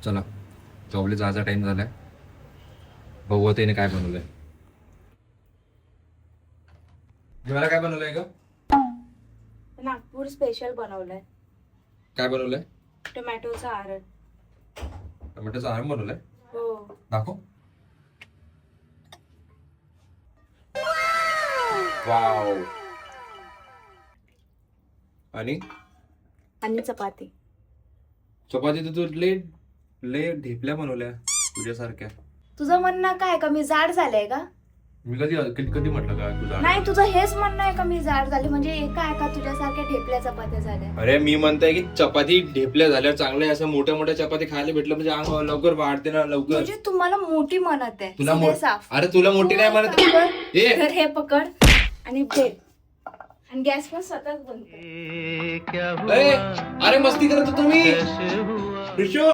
चला जॉबला जायचा टाइम झालाय. बघू त्याने काय बनवलंय. जेवायला काय बनवलंय का? नागपूर स्पेशल बनवलंय. काय बनवलंय? टोमॅटोचा आरण. टोमॅटोचा आराम बनवलाय. हो. दाखव. वाव. आणि आणि चपाती. चपाती तर तू ले ले ढेपल्या बनवल्या तुझ्यासारख्या. तुझं म्हणणं काय का मी जाड झालंय का? मी कधी कधी कधी म्हटलं का तुझा? नाही, तुझं हेच म्हणणं आहे का मी जाड झाली, म्हणजे एका एका तुझ्यासारख्या ढेपल्या चपात्या झाल्या. अरे मी म्हणताय की चपाती ढेपल्या झाल्या चांगल्या, असं मोठ्या मोठ्या चपाती खायला भेटलं म्हणजे अंग लवकर वाढते ना लवकर. म्हणजे तुम्हाला मोठी म्हणत आहे. तुला सीधे साफ. अरे तुला मोठी नाही म्हणत. ए! तर हे पकड आणि भेट. आणि गॅस पण स्वतःच बंद कर. अरे मस्ती करत होतो मी. ऋषू